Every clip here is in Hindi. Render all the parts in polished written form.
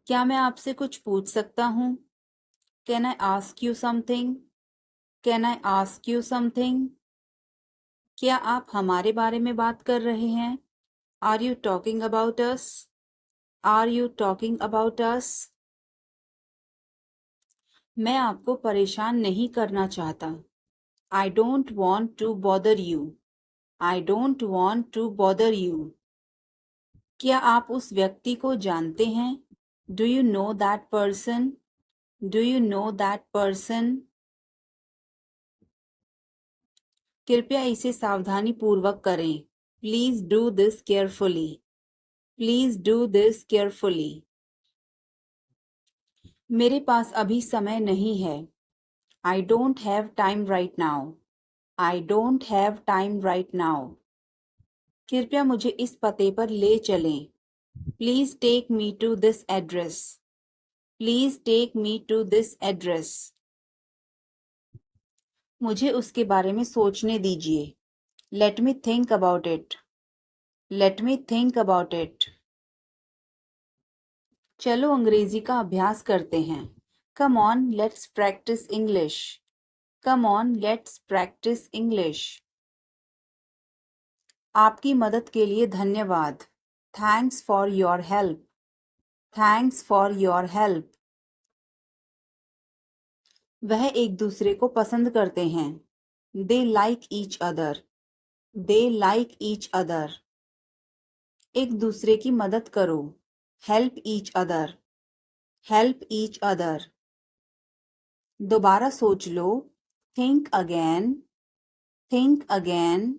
क्या मैं आपसे कुछ पूछ सकता हूँ? Can I ask you something? Can I ask you something? क्या आप हमारे बारे में बात कर रहे हैं? Are you talking about us? Are you talking about us? मैं आपको परेशान नहीं करना चाहता। I don't want to bother you. I don't want to bother you. क्या आप उस व्यक्ति को जानते हैं? Do you know that person? Do you know that person? कृपया इसे सावधानी पूर्वक करें। Please do this carefully. Please do this carefully. मेरे पास अभी समय नहीं है। I don't have time right now. I don't have time right now. कृपया मुझे इस पते पर ले चलें। Please take me to this address. Please take me to this address. मुझे उसके बारे में सोचने दीजिए। Let me think about it. Let me think about it. चलो अंग्रेजी का अभ्यास करते हैं। कम on let's practice English. Come on let's practice English. आपकी मदद के लिए धन्यवाद। Thanks for your help. Thanks for your help. वह एक दूसरे को पसंद करते हैं। They like each other. They like each other. एक दूसरे की मदद करो। Help each other. Help each other. दोबारा सोच लो। Think again. Think again.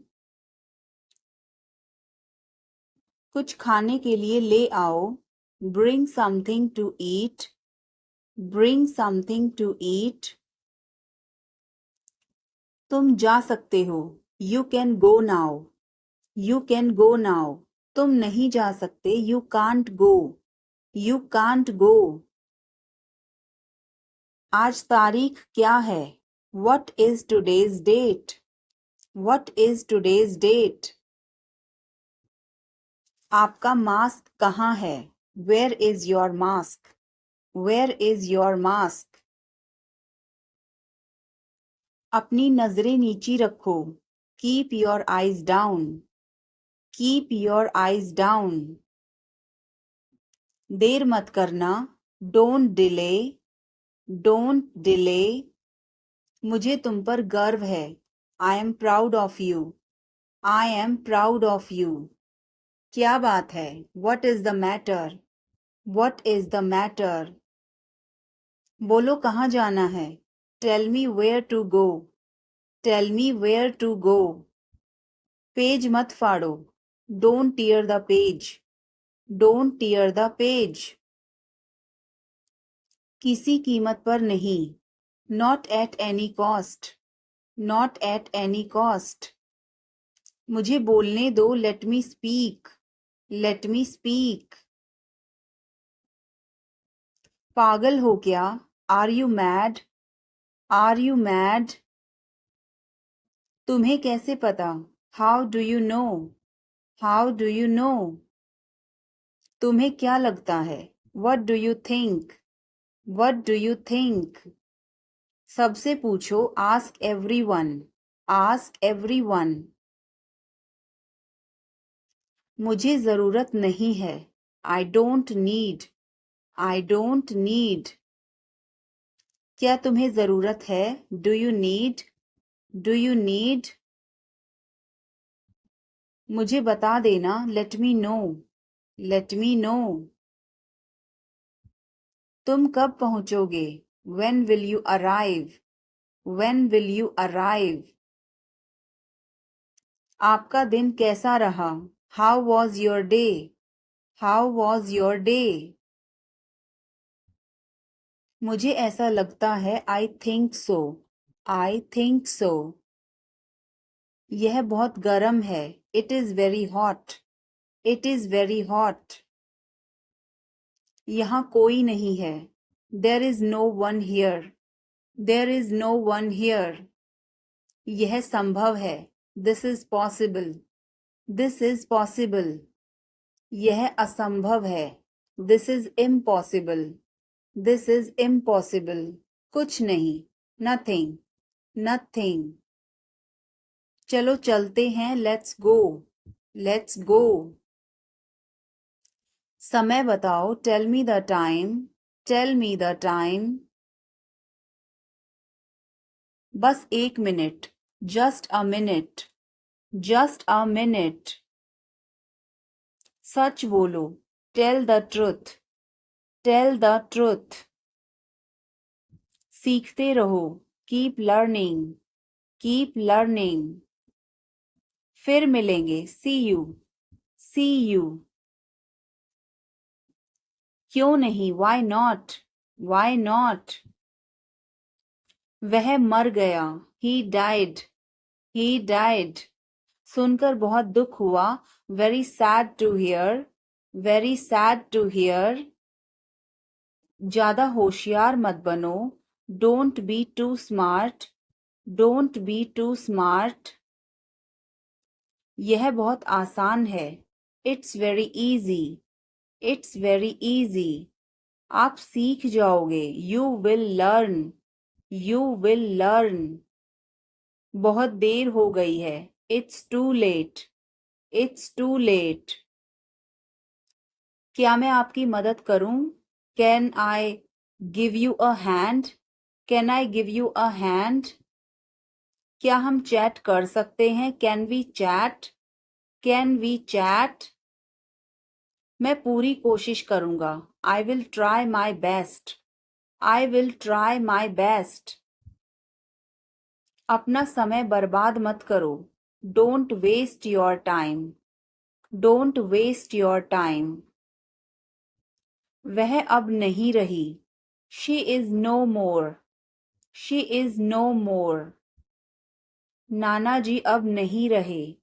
कुछ खाने के लिए ले आओ। Bring something to eat. Bring something to ईट। तुम जा सकते हो। You can go now. You can go now. तुम नहीं जा सकते। You can't go. You can't go. आज तारीख क्या है? What is today's date? What is today's date? आपका मास्क कहाँ है? Where is your mask? Where is your mask? अपनी नजरें नीची रखो। Keep your eyes down. Keep your eyes down. देर मत करना। Don't delay. Don't delay. मुझे तुम पर गर्व है। I am proud of you. I am proud of you. क्या बात है? What is the matter? What is the matter? बोलो कहाँ जाना है? Tell me where to go. Tell me where to go. Page मत फाड़ो। Don't tear the page. Don't tear the page. किसी कीमत पर नहीं। Not at any cost. Not at any cost. मुझे बोलने दो। Let me speak. Let me speak. पागल हो क्या? Are you mad? Are you mad? तुम्हें कैसे पता? How do you know? How do you know? तुम्हें क्या लगता है? What do you think? What do you think? सबसे पूछो। Ask everyone. Ask everyone. मुझे जरूरत नहीं है। I don't need. I don't need. क्या तुम्हें जरूरत है? Do you need? Do you need? मुझे बता देना। Let me know. Let me know. तुम कब पहुंचोगे? When will you arrive? When will you arrive? आपका दिन कैसा रहा? How was your day? How was your day? मुझे ऐसा लगता है। I think so. I think so. यह बहुत गर्म है। It is very hot. It is very hot. यहाँ कोई नहीं है। There is no one here. There is no one here. यह संभव है। This is possible. This is possible. यह असंभव है। This is impossible. This is impossible. कुछ नहीं. Nothing. Nothing. चलो चलते हैं. Let's go. Let's go. समय बताओ. Tell me the time. Tell me the time. बस 1 minute. Just a minute. Just a minute. सच बोलो. Tell the truth. Tell the truth. सीखते रहो. Keep learning. Keep learning. फिर मिलेंगे. See you. See you. क्यों नहीं? Why not? Why not? वह मर गया. He died. He died. सुनकर बहुत दुख हुआ. Very sad to hear. Very sad to hear. ज्यादा होशियार मत बनो. Don't be too smart. Don't be too smart. यह बहुत आसान है. It's very easy. It's very easy. आप सीख जाओगे. You will learn. You will learn. बहुत देर हो गई है. It's too late. It's too late. क्या मैं आपकी मदद करूं? Can I give you a hand? Can I give you a hand? क्या हम चैट कर सकते हैं? Can we chat? Can we chat? मैं पूरी कोशिश करूंगा. I will try my best. I will try my best. अपना समय बर्बाद मत करो. Don't waste your time. Don't waste your time. वह अब नहीं रही. She is no more. She is no more. नाना जी अब नहीं रहे.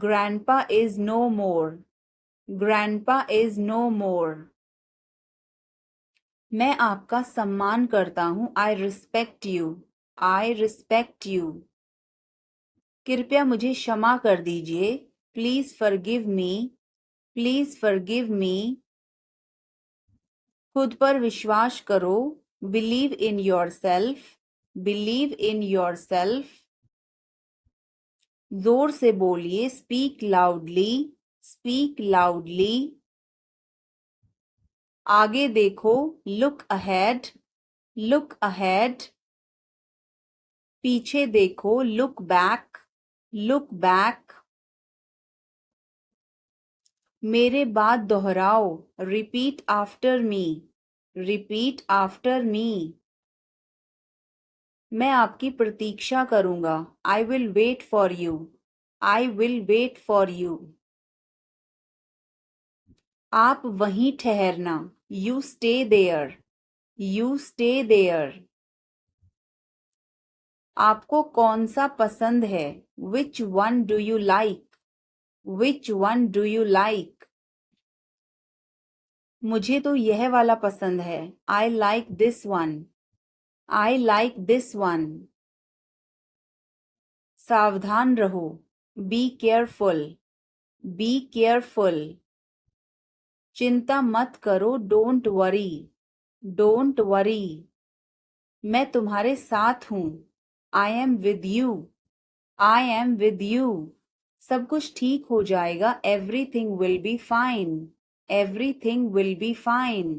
Grandpa is no more. Grandpa is no more. मैं आपका सम्मान करता हूँ. I respect you. I respect you. कृपया मुझे क्षमा कर दीजिए. Please forgive me. Please forgive me. खुद पर विश्वास करो. Believe in yourself. Believe in yourself. जोर से बोलिए. Speak loudly. Speak loudly. आगे देखो. Look ahead. Look ahead. पीछे देखो. Look back. Look back. मेरे बाद दोहराओ. Repeat after me. Repeat after me. मैं आपकी प्रतीक्षा करूंगा. I will wait for you. I will wait for you. आप वहीं ठहरना. You stay there. You stay there. आपको कौन सा पसंद है? Which one do you like? Which one do you like? मुझे तो यह वाला पसंद है. I like this one. I like this one. सावधान रहो. Be careful. Be careful. चिंता मत करो. Don't worry. Don't worry. मैं तुम्हारे साथ हूँ. I am with you. I am with you. सब कुछ ठीक हो जाएगा. Everything will be fine. Everything will be fine.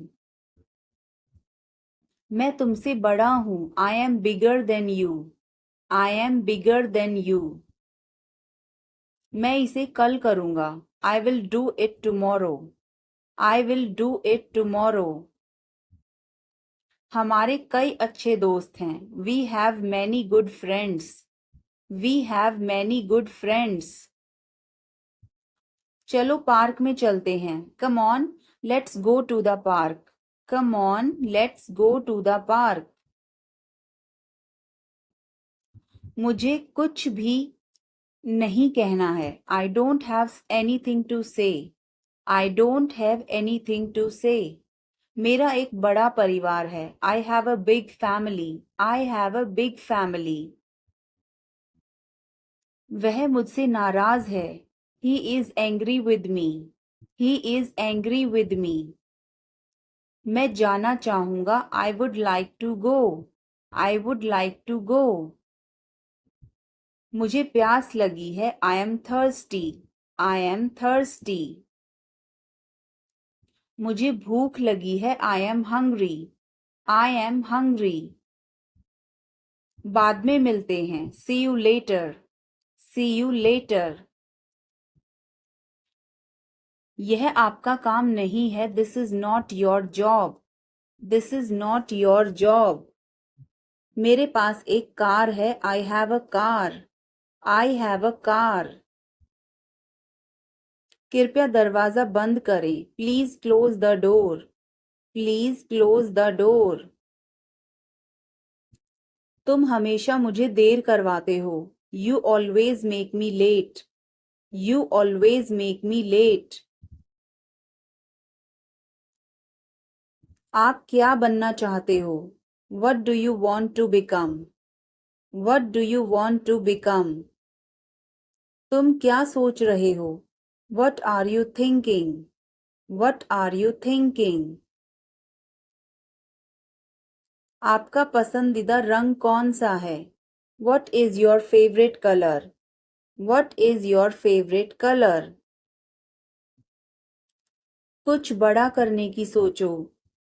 मैं तुमसे बड़ा हूँ. I am bigger than you. I am bigger than you. मैं इसे कल करूँगा. I will do it tomorrow. I will do it tomorrow. हमारे कई अच्छे दोस्त हैं. We have many good friends. We have many good friends. चलो पार्क में चलते हैं. Come on, let's go to the park. Come on, let's go to the park. मुझे कुछ भी नहीं कहना है. I don't have anything to say. I don't have anything to say. मेरा एक बड़ा परिवार है. I have a big family. I have a big family. वह मुझसे नाराज है. He is angry with me. He is angry with me. मैं जाना चाहूंगा। I would like to go. I would like to go. मुझे प्यास लगी है। I am thirsty. I am thirsty. मुझे भूख लगी है। I am hungry. I am hungry. बाद में मिलते हैं। See you later. See you later. यह आपका काम नहीं है। This is not your job. This is not your job. मेरे पास एक कार है। I have a car. I have a car. कृपया दरवाजा बंद करें। Please close the door. Please close the door. तुम हमेशा मुझे देर करवाते हो। You always make me late. You always make me late. आप क्या बनना चाहते हो? What do you want to become? What do you want to become? तुम क्या सोच रहे हो? What are you thinking? What are you thinking? आपका पसंदीदा रंग कौन सा है? What is your favourite colour? What is your favourite colour? कुछ बड़ा करने की सोचो।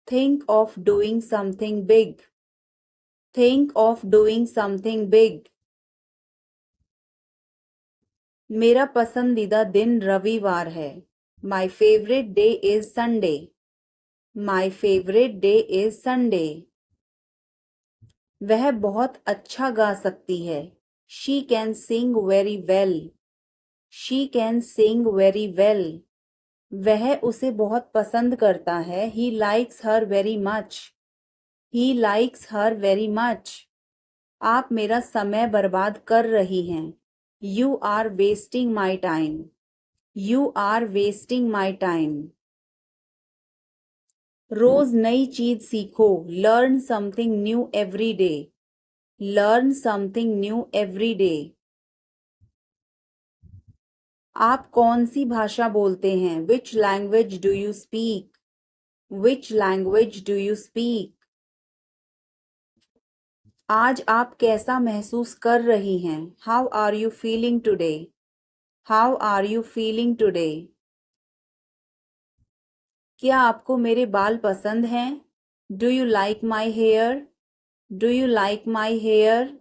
Think of doing something big. Think of doing something big. मेरा पसंदीदा दिन रविवार है। My favourite day is Sunday. My favourite day is Sunday. वह बहुत अच्छा गा सकती है। She can sing very well. She can sing very well. वह उसे बहुत पसंद करता है। He likes her very much. He likes her very much. आप मेरा समय बर्बाद कर रही हैं। You are wasting my time. You are wasting my time. रोज नई चीज सीखो। Learn something new every day. Learn something new every day. आप कौन सी भाषा बोलते हैं? Which language do you speak? Which language do you speak? आज आप कैसा महसूस कर रही हैं? How are you feeling today? How are you feeling today? क्या आपको मेरे बाल पसंद हैं? Do you like my hair? Do you like my hair?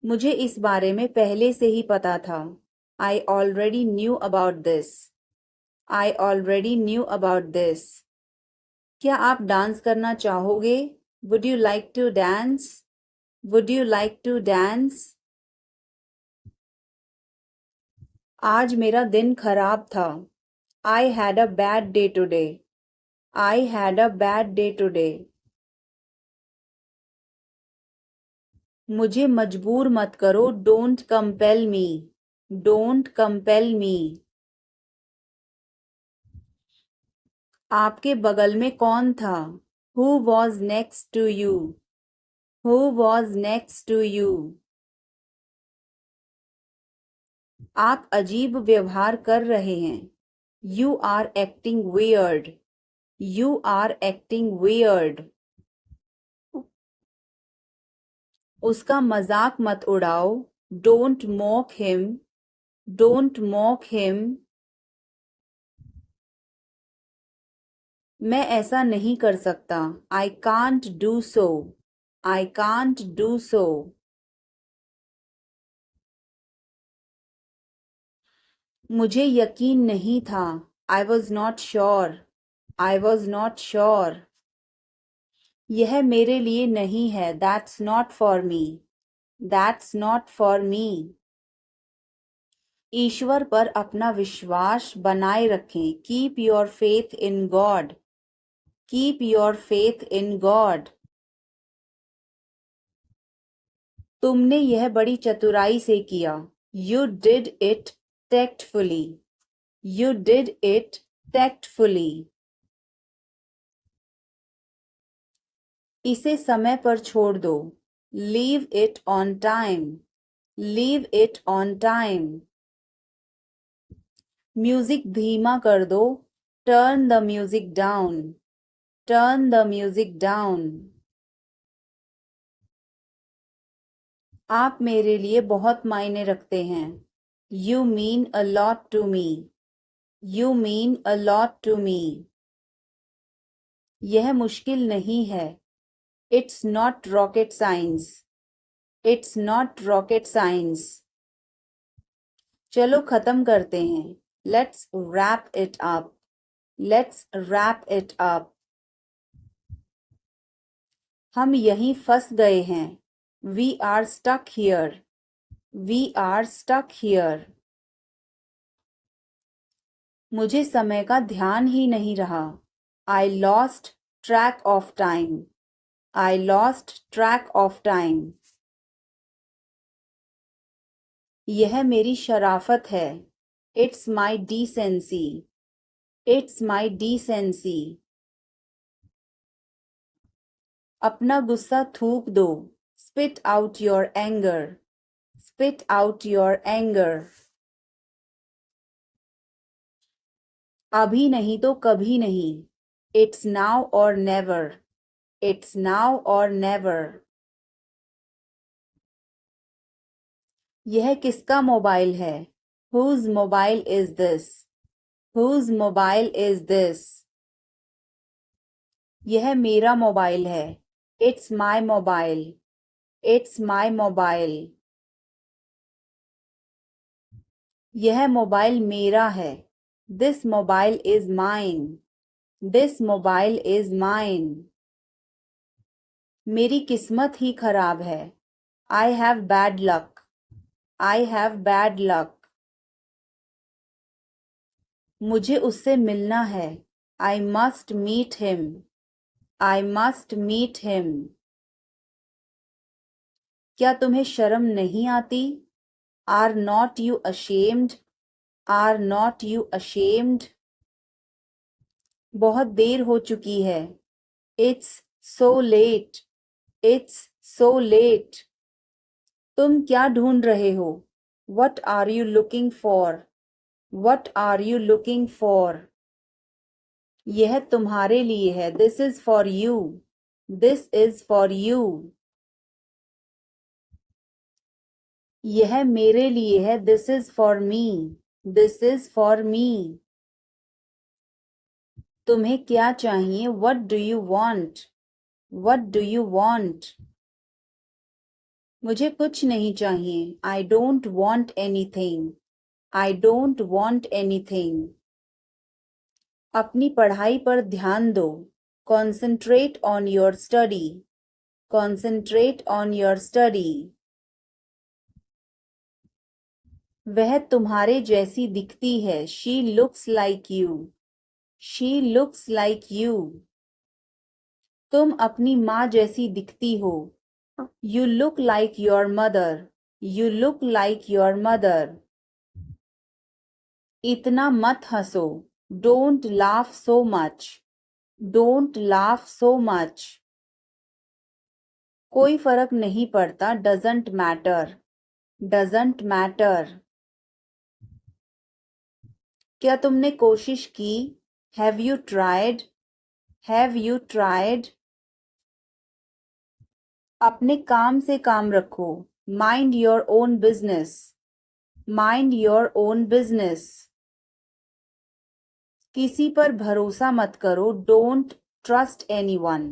मुझे इस बारे में पहले से ही पता था। I already knew about this. I already knew about this. क्या आप डांस करना चाहोगे? Would you like to dance? Would you like to dance? आज मेरा दिन खराब था। I had a bad day today. I had a bad day today. मुझे मजबूर मत करो। Don't compel me. Don't compel me. आपके बगल में कौन था? Who was next to you? Who was next to you? आप अजीब व्यवहार कर रहे हैं। You are acting weird. You are acting weird. उसका मजाक मत उड़ाओ। Don't mock him. Don't mock him. मैं ऐसा नहीं कर सकता। I can't do so. I can't do so. मुझे यकीन नहीं था। I was not sure. I was not sure. यह मेरे लिए नहीं है। That's not for me. That's not for me. ईश्वर पर अपना विश्वास बनाए रखें। Keep your faith in God. Keep your faith in God. तुमने यह बड़ी चतुराई से किया। You did it tactfully. You did it tactfully. इसे समय पर छोड़ दो। Leave it on time. Leave it on time. Music धीमा कर दो। Turn the music down. Turn the music down. आप मेरे लिए बहुत मायने रखते हैं. You mean a lot to me. You mean a lot to me. यह मुश्किल नहीं है. It's not rocket science. It's not rocket science. चलो खत्म करते हैं. Let's wrap it up. Let's wrap it up. हम यहीं फंस गए हैं. We are stuck here. We are stuck here. मुझे समय का ध्यान ही नहीं रहा. I lost track of time. I lost track of time. यह मेरी शराफत है. It's my decency. It's my decency. अपना गुस्सा थूक दो. Spit out your anger. Spit out your anger. अभी नहीं तो कभी नहीं. It's now or never. It's now or never. यह किसका मोबाइल है? Whose mobile is this? Whose mobile is this? यह मेरा मोबाइल है. It's my mobile. It's my mobile. यह मोबाइल मेरा है. This mobile is mine. This mobile is mine. मेरी किस्मत ही खराब है. I have bad luck. I have bad luck. मुझे उससे मिलना है. I must meet him. I must meet him. क्या तुम्हें शर्म नहीं आती? Are not you ashamed? Are not you ashamed? बहुत देर हो चुकी है. It's so late. It's so late. तुम क्या ढूंढ रहे हो? What are you looking for? What are you looking for? यह तुम्हारे लिए है. This is for you. This is for you. यह मेरे लिए है. This is for me. This is for me. तुम्हें क्या चाहिए? What do you want? What do you want? मुझे कुछ नहीं चाहिए. I don't want anything. I don't want anything. अपनी पढ़ाई पर ध्यान दो. Concentrate on your study. Concentrate on your study. वह तुम्हारे जैसी दिखती है. She looks like you. She looks like you. तुम अपनी माँ जैसी दिखती हो. You look like your mother. You look like your mother. इतना मत हंसो. Don't laugh so much. Don't laugh so much. कोई फर्क नहीं पड़ता. Doesn't matter. Doesn't matter. क्या तुमने कोशिश की? Have you tried? Have you tried? अपने काम से काम रखो. Mind your own business. Mind your own business. किसी पर भरोसा मत करो. Don't trust anyone.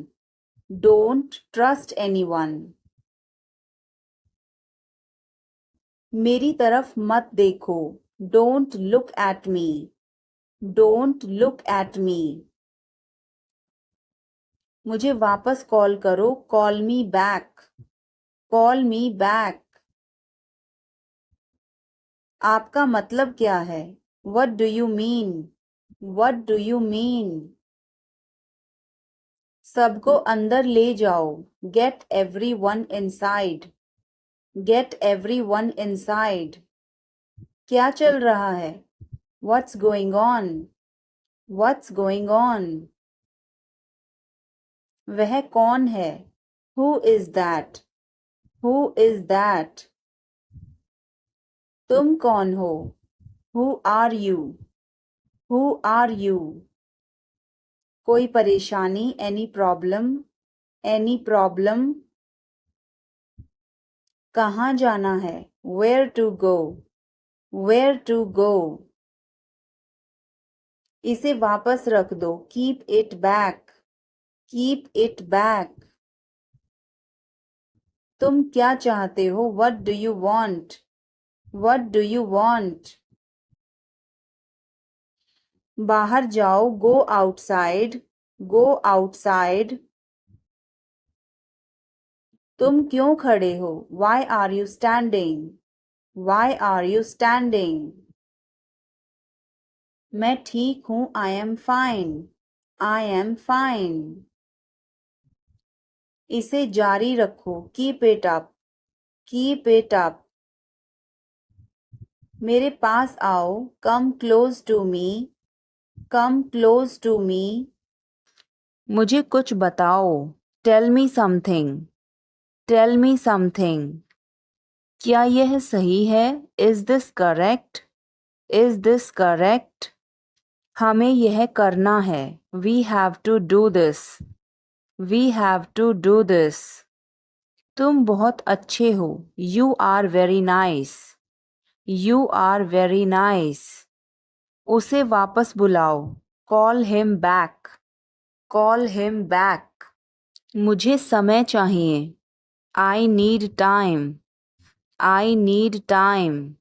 Don't trust anyone. मेरी तरफ मत देखो. Don't look at me. Don't look at me. मुझे वापस कॉल करो. Call me back. Call me back. आपका मतलब क्या है? What do you mean? What do you mean? सबको अंदर ले जाओ. Get everyone inside. Get everyone inside. क्या चल रहा है? What's going on? What's going on? वह कौन है? Who is that? Who is that? तुम कौन हो? Who are you? Who are you? कोई परेशानी, एनी प्रॉब्लम, एनी प्रॉब्लम। कहाँ जाना है, where to go, where to go. इसे वापस रख दो, keep it back, keep it back. तुम क्या चाहते हो, what do you want, what do you want. बाहर जाओ, गो आउटसाइड, गो आउटसाइड। तुम क्यों खड़े हो, why are you standing, why are you standing. मैं ठीक हूँ, I am fine, I am fine. इसे जारी रखो, keep it up, keep it up. मेरे पास आओ, come close to me, come close to me. मुझे कुछ बताओ, tell me something, tell me something. क्या यह सही है, is this correct, is this correct. हमें यह करना है, we have to do this, we have to do this. तुम बहुत अच्छे हो, you are very nice, you are very nice. उसे वापस बुलाओ, call him back, call him back. मुझे समय चाहिए, I need time, I need time.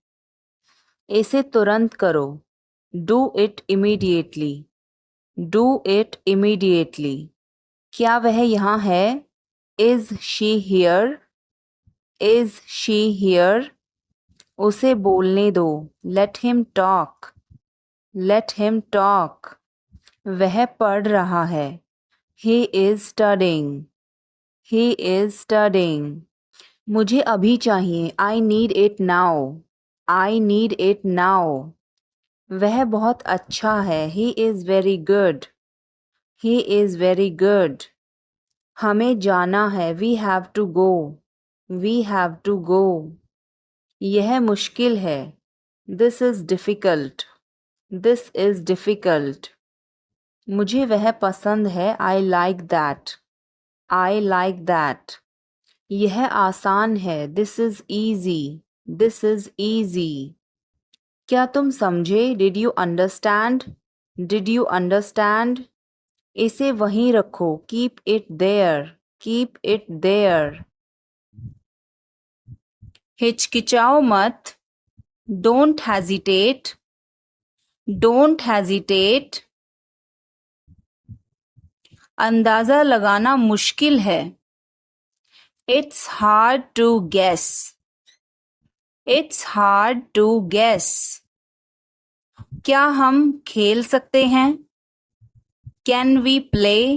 इसे तुरंत करो, do it immediately, do it immediately. क्या वह यहाँ है, is she here, is she here. उसे बोलने दो, let him talk, let him talk. वह पढ़ रहा है, he is studying, he is studying. मुझे अभी चाहिए, I need it now, I need it now. वह बहुत अच्छा है, he is very good, he is very good. हमें जाना है, we have to go, we have to go. यह मुश्किल है, this is difficult, this is difficult. मुझे वह पसंद है, I like that, I like that. यह आसान है, this is easy, this is easy. क्या तुम समझे, did you understand, did you understand. इसे वहीं रखो, keep it there, keep it there. हिचकिचाओ मत, डोंट हेजिटेट, डोंट हेजिटेट। अंदाजा लगाना मुश्किल है, it's hard to guess, it's hard to guess. क्या हम खेल सकते हैं, can we play,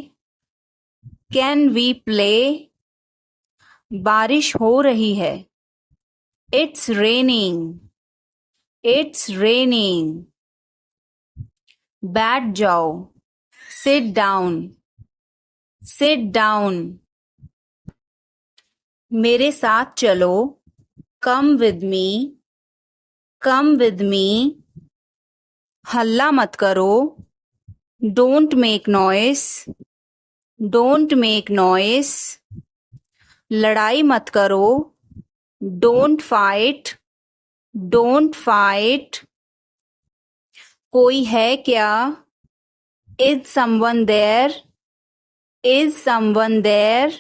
can we play. बारिश हो रही है, इट्स रेनिंग, इट्स रेनिंग। बैठ जाओ, सिट डाउन, सिट डाउन। मेरे साथ चलो, come with me, come with me. हल्ला मत करो, don't make noise, don't make noise. लड़ाई मत करो, डोंट फाइट, डोंट फाइट। कोई है क्या, is someone there, is someone there.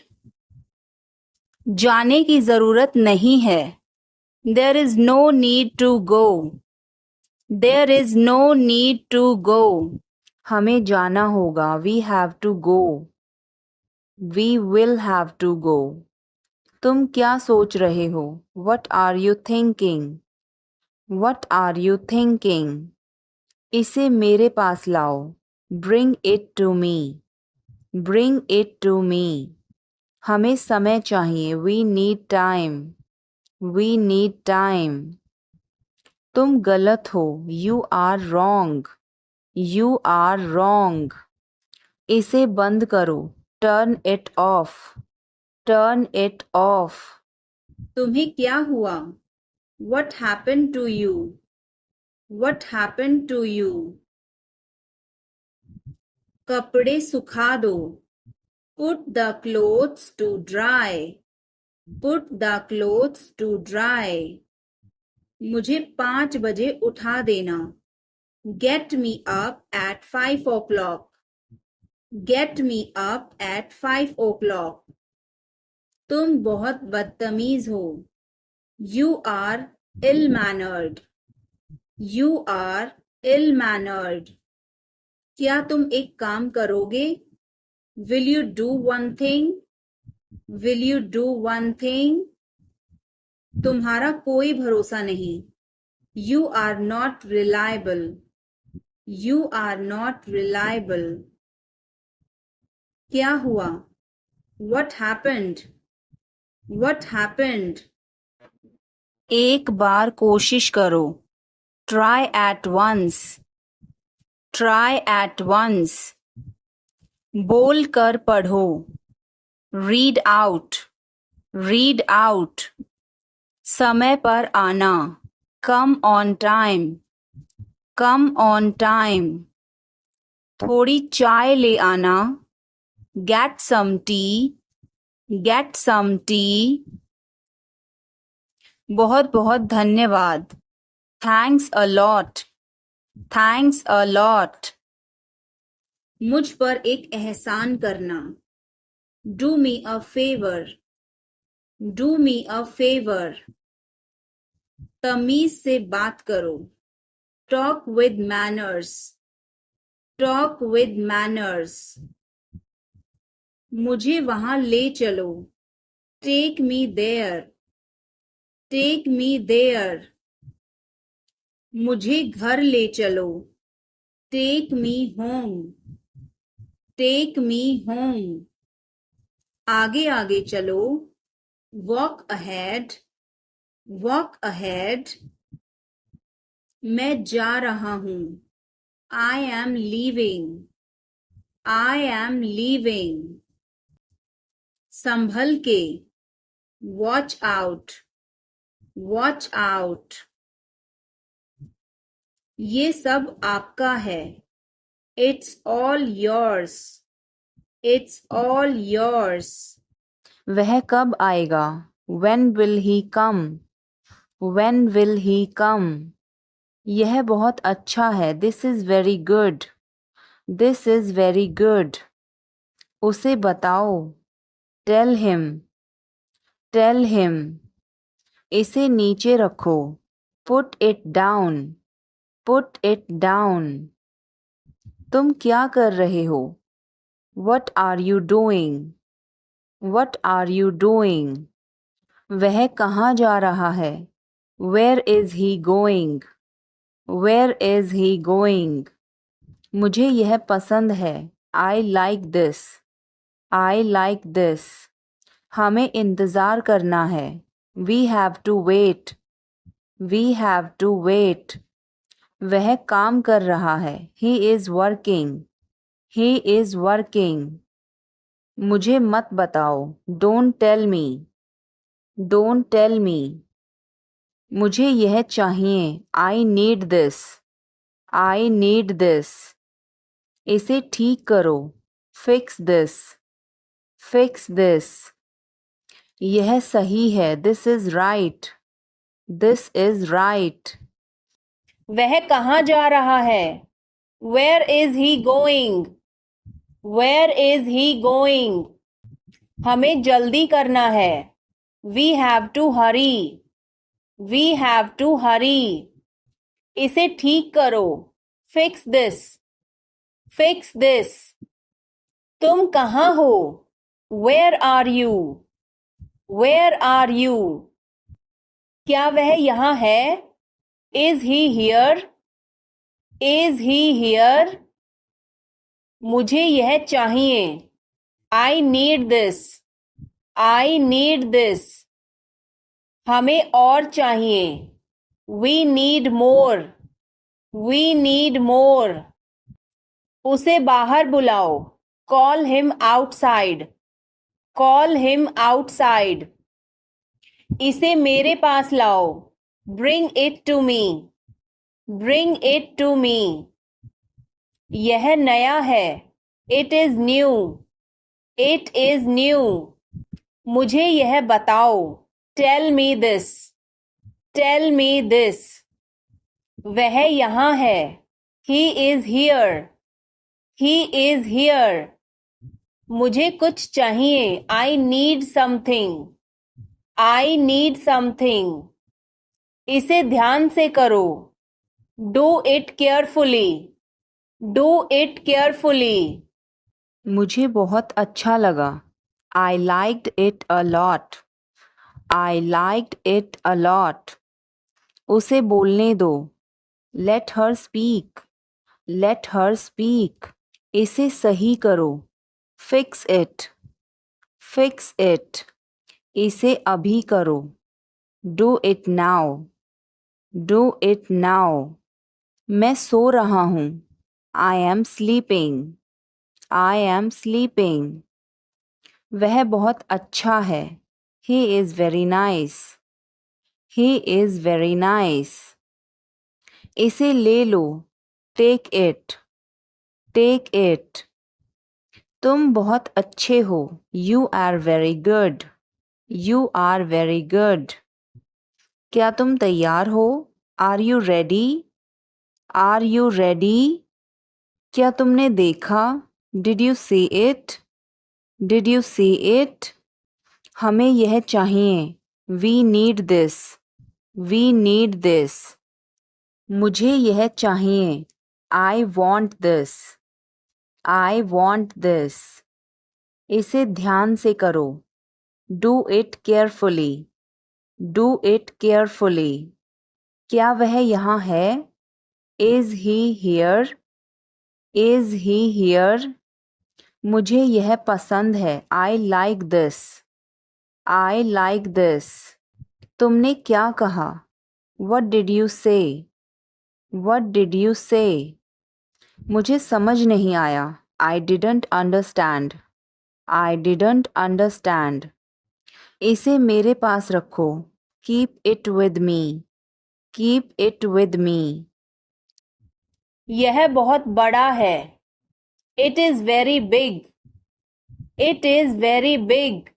जाने की जरूरत नहीं है, there is no need to go, there is no need to go. हमें जाना होगा, we have to go, we will have to go. तुम क्या सोच रहे हो, what are you thinking, what are you thinking. इसे मेरे पास लाओ, bring it to me, bring it to me. हमें समय चाहिए, we need time, we need time. तुम गलत हो, you are wrong, you are wrong. इसे बंद करो, turn it off, turn it off. तुम्हें क्या हुआ, what happen to you, what happen to you. कपड़े सुखा दो. Put the clothes to dry. Put the clothes to dry. मुझे 5 बजे उठा देना. Get me up at 5 o'clock. Get me up at 5 o'clock. तुम बहुत बदतमीज हो. You are ill-mannered. You are ill-mannered. क्या तुम एक काम करोगे? Will you do one thing? Will you do one thing? तुम्हारा कोई भरोसा नहीं. You are not reliable. You are not reliable. क्या हुआ? What happened? What happened? एक बार कोशिश करो. Try at once. Try at once. बोल कर पढ़ो. Read out. Read out. समय पर आना. Come on time. Come on time. थोड़ी चाय ले आना. Get some tea. Get some tea. बहुत बहुत धन्यवाद. Thanks a lot. Thanks a lot. मुझ पर एक एहसान करना. Do me a favor. Do me a favor. तमीज से बात करो. Talk with manners. Talk with manners. मुझे वहां ले चलो. Take me there. Take me there. मुझे घर ले चलो. Take me home. Take me home. आगे आगे चलो. Walk ahead. Walk ahead. मैं जा रहा हूँ. I am leaving. I am leaving. संभल के. Watch out. Watch out. ये सब आपका है. It's all yours. It's all yours. वह कब आएगा? When will he come? When will he come? यह बहुत अच्छा है. This is very good. This is very good. उसे बताओ. Tell him. Tell him. इसे नीचे रखो. Put it down. Put it down. तुम क्या कर रहे हो? What are you doing? What are you doing? वह कहाँ जा रहा है? Where is he going? Where is he going? मुझे यह पसंद है. I like this. I like this. हमें इंतज़ार करना है. We have to wait. We have to wait. वह काम कर रहा है. He is working. He is working. मुझे मत बताओ. Don't tell me. Don't tell me. मुझे यह चाहिए. I need this. I need this. इसे ठीक करो. Fix this. Fix this. यह सही है. This is right. This is right. वह कहाँ जा रहा है? Where is he going? Where is he going? हमें जल्दी करना है. We have to hurry. We have to hurry. इसे ठीक करो. Fix this. Fix this. तुम कहाँ हो? Where are you? Where are you? क्या वह यहाँ है? Is he here? Is he here? मुझे यह चाहिए. I need this. I need this. हमें और चाहिए. We need more. We need more. उसे बाहर बुलाओ. Call him outside. Call him outside. इसे मेरे पास लाओ. Bring it to me. Bring it to me. यह नया है. It is new. It is new. मुझे यह बताओ. Tell me this. Tell me this. वह यहाँ है. He is here. He is here. मुझे कुछ चाहिए. I need something. I need something. इसे ध्यान से करो. Do it carefully. Do it carefully. मुझे बहुत अच्छा लगा. I liked it a lot. I liked it a lot. उसे बोलने दो. Let her speak. Let her speak. इसे सही करो. Fix it. Fix it. इसे अभी करो. Do it now. Do it now. मैं सो रहा हूँ. I am sleeping. I am sleeping. वह बहुत अच्छा है. He is very nice. He is very nice. इसे ले लो. Take it. Take it. तुम बहुत अच्छे हो. You are very good. You are very good. क्या तुम तैयार हो? Are you ready? Are you ready? क्या तुमने देखा? Did you see it? Did you see it? हमें यह चाहिए. We need this. We need this. मुझे यह चाहिए. I want this. I want this. इसे ध्यान से करो. Do it carefully. Do it carefully. क्या वह यहाँ है? Is he here? Is he here? मुझे यह पसंद है. I like this. I like this. तुमने क्या कहा? What did you say? What did you say? मुझे समझ नहीं आया. I didn't understand. I didn't understand. इसे मेरे पास रखो. Keep it with me. Keep it with me. यह बहुत बड़ा है. It is very big. It is very big.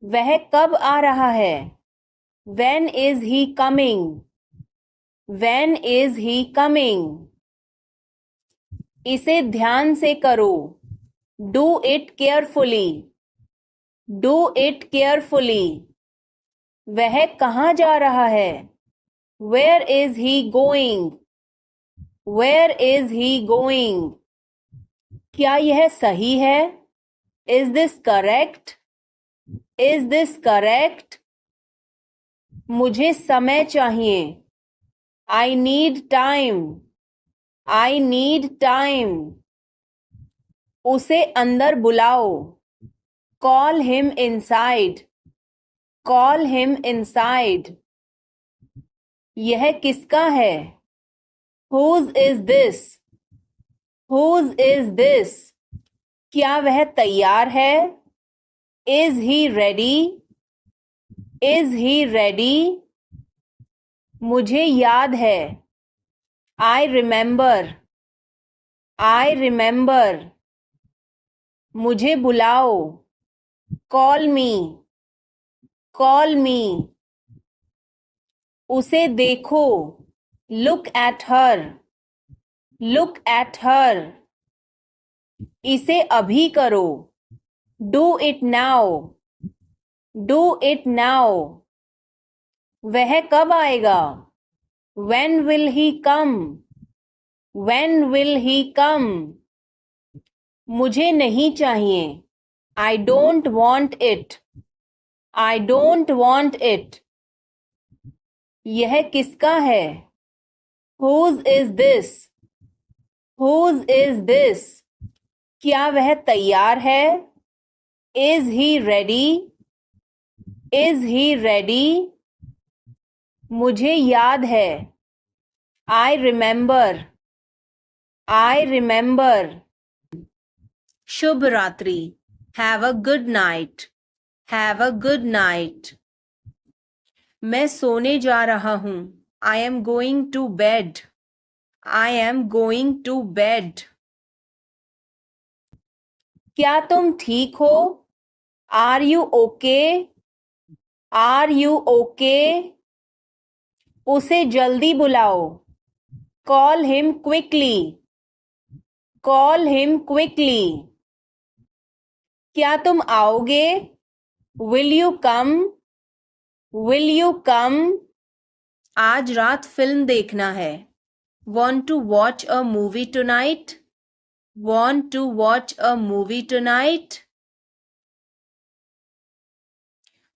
वह कब आ रहा है? When is he coming? When is he coming? इसे ध्यान से करो. Do it carefully. Do it carefully. वह कहाँ जा रहा है? Where is he going? Where is he going? क्या यह सही है? Is this correct? Is this correct? मुझे समय चाहिए. I need time. I need time. उसे अंदर बुलाओ. Call him inside. Call him inside. यह किसका है? Whose is this? Whose is this? क्या वह तैयार है? Is he ready? Is he ready? मुझे याद है. I remember. I remember. मुझे बुलाओ. Call me. Call me. उसे देखो. Look at her. Look at her. इसे अभी करो. Do it now. Do it now. वह कब आएगा? When will he come? When will he come? मुझे नहीं चाहिए. I don't want it. I don't want it. यह किसका है? Whose is this? Whose is this? क्या वह तैयार है? Is he ready? Is he ready? मुझे याद है. I remember. I remember. शुभ रात्रि. Have a good night. Have a good night. मैं सोने जा रहा हूँ. I am going to bed. I am going to bed. क्या तुम ठीक हो? Are you okay? Are you okay? उसे जल्दी बुलाओ। Call him quickly. Call him quickly. क्या तुम आओगे? Will you come? Will you come? आज रात फिल्म देखना है। Want to watch a movie tonight? Want to watch a movie tonight?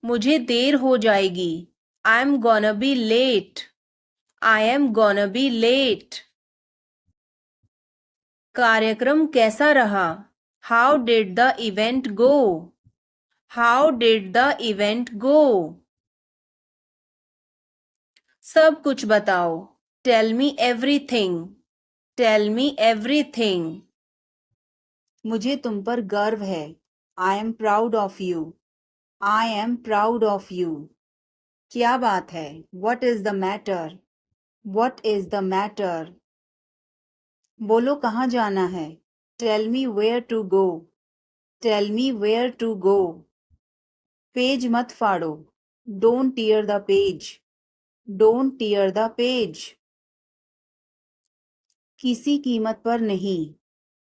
मुझे देर हो जाएगी। I'm gonna be late. I am gonna be late. कार्यक्रम कैसा रहा? How did the event go? How did the event go? सब कुछ बताओ। Tell me everything. Tell me everything. मुझे तुम पर गर्व है। I am proud of you. I am proud of you. क्या बात है? What is the matter? What is the matter? बोलो कहाँ जाना है? Tell me where to go. Tell me where to go. Page मत फाड़ो। Don't tear the page. Don't tear the page. किसी कीमत पर नहीं।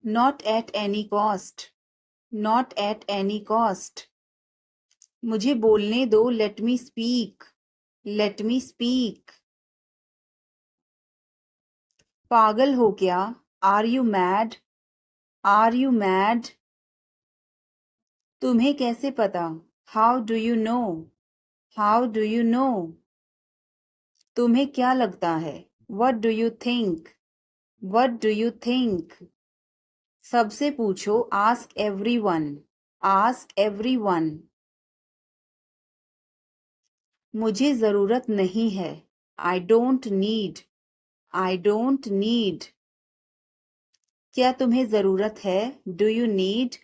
Not at any cost. Not at any cost. मुझे बोलने दो। Let me speak. Let me speak. पागल हो क्या? Are you mad? Are you mad? तुम्हें कैसे पता? How do you know? How do you know? तुम्हें क्या लगता है? What do you think? What do you think? सबसे पूछो। Ask everyone. Ask everyone. मुझे जरूरत नहीं है। I don't need. I don't need. क्या तुम्हें जरूरत है? Do you need?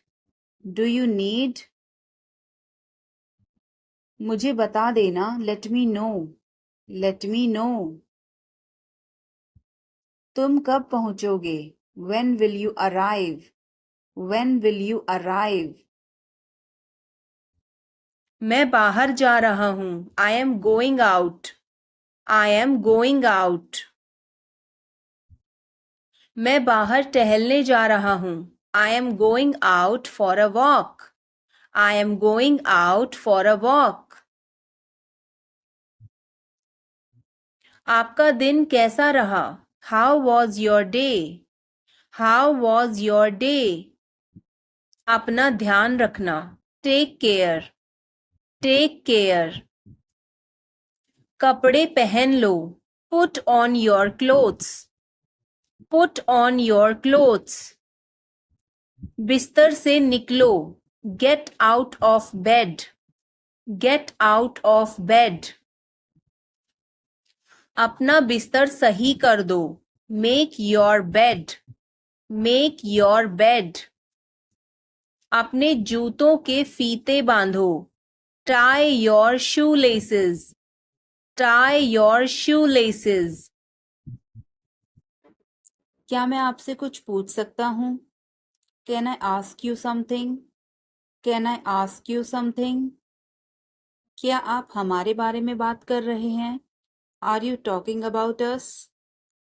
Do you need? मुझे बता देना। Let me know. Let me know. तुम कब पहुंचोगे? When will you arrive? When will you arrive? मैं बाहर जा रहा हूँ। I am going out. I am going out. मैं बाहर टहलने जा रहा हूँ। I am going out for a walk. I am going out for a walk. आपका दिन कैसा रहा? How was your day? How was your day? अपना ध्यान रखना। Take care. Take care. कपड़े पहन लो। Put on your clothes. Put on your clothes. बिस्तर से निकलो। Get out of bed. Get out of bed. अपना बिस्तर सही कर दो। Make your bed. Make your bed. अपने जूतों के फीते बांधो। Tie your shoelaces. Tie your shoelaces. क्या मैं आपसे कुछ पूछ सकता हूँ? Can I ask you something? Can I ask you something? क्या आप हमारे बारे में बात कर रहे हैं? Are you talking about us?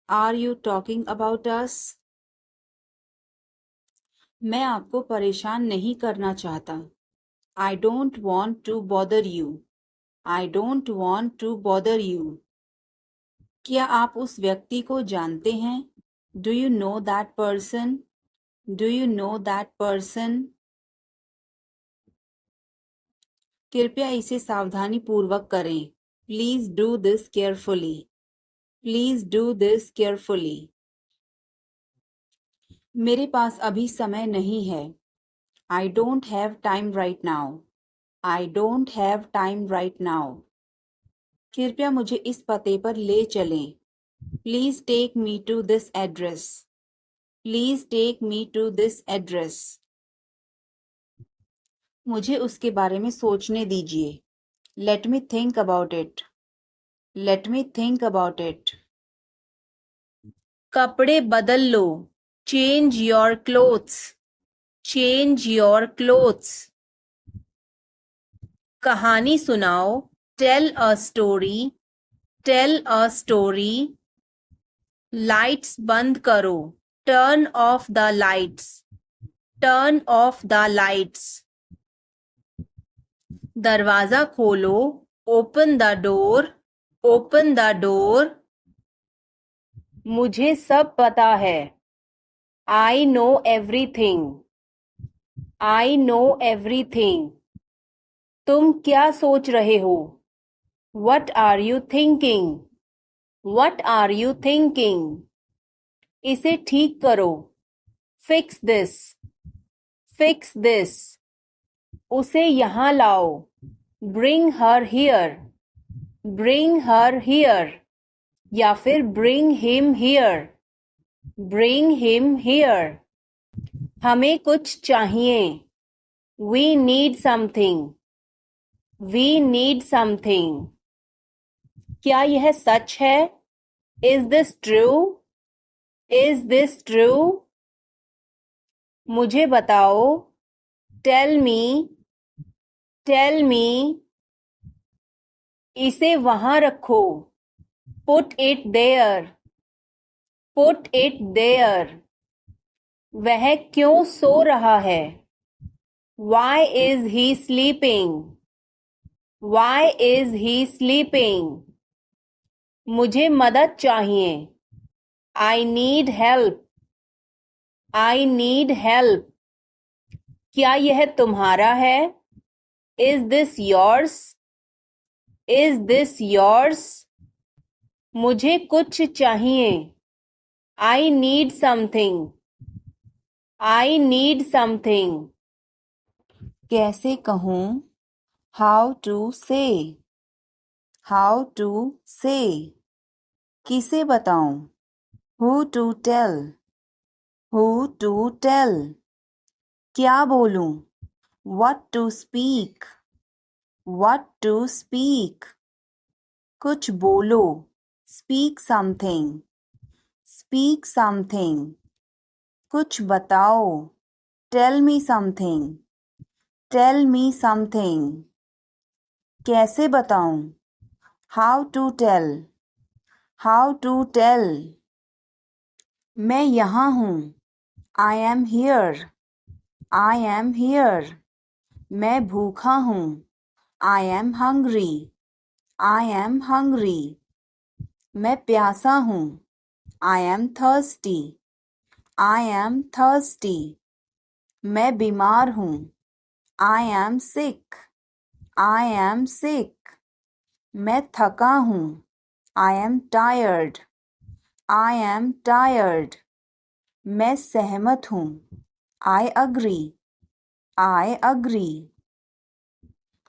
Are you talking about us? मैं आपको परेशान नहीं करना चाहता। I don't want to bother you. I don't want to bother you. क्या आप उस व्यक्ति को जानते हैं? Do you know that person? Do you know that person? कृपया इसे सावधानी पूर्वक करें। Please do this carefully. Please do this carefully. मेरे पास अभी समय नहीं है। I don't have time right now. I don't have time right now. कृपया मुझे इस पते पर ले चलें। Please take me to this address. Please take me to this address. मुझे उसके बारे में सोचने दीजिए। Let me think about it. Let me think about it. कपड़े बदल लो। Change your clothes. Change your clothes. कहानी सुनाओ. Tell a story. Tell a story. Lights बंद करो. Turn off the lights. Turn off the lights. दरवाजा खोलो. Open the door. Open the door. मुझे सब पता है. I know everything. I know everything. तुम क्या सोच रहे हो? What are you thinking? What are you thinking? इसे ठीक करो. Fix this. Fix this. उसे यहाँ लाओ. Bring her here. Bring her here. या फिर bring him here. Bring him here. हमें कुछ चाहिए. We need something. We need something. क्या यह सच है? Is this true? Is this true? मुझे बताओ. Tell me. Tell me. इसे वहां रखो. Put it there. Put it there. वह क्यों सो रहा है? Why is he sleeping? Why is he sleeping? मुझे मदद चाहिए. I need help. I need help. क्या यह तुम्हारा है? Is this yours? Is this yours? मुझे कुछ चाहिए. I need something. I need something. कैसे कहूँ? How to say. How to say. किसे बताऊं? Who to tell. Who to tell. क्या बोलूं? What to speak. What to speak. कुछ बोलो. Speak something. Speak something. कुछ बताओ. Tell me something. Tell me something. कैसे बताऊं? How to tell. How to tell. मैं यहाँ हूँ. I am here. I am here. मैं भूखा हूँ. I am hungry. I am hungry. मैं प्यासा हूँ. I am thirsty. I am thirsty. मैं बीमार हूँ. I am sick. I am sick. मैं थका हूँ. I am tired. I am tired. मैं सहमत हूँ. I agree. I agree.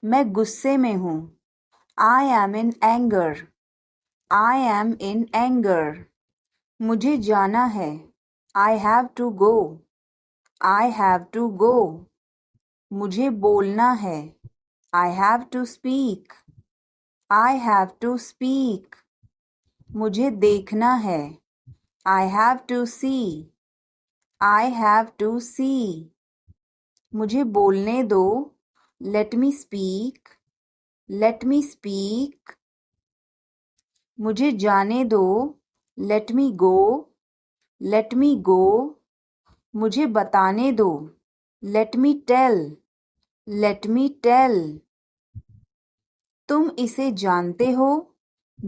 मैं गुस्से में हूँ. I am in anger. I am in anger. मुझे जाना है. I have to go. I have to go. मुझे बोलना है. I have to speak. I have to speak. मुझे देखना है. I have to see. I have to see. मुझे बोलने दो. Let me speak. Let me speak. मुझे जाने दो. Let me go. Let me go. मुझे बताने दो. Let me tell. Let me tell. तुम इसे जानते हो?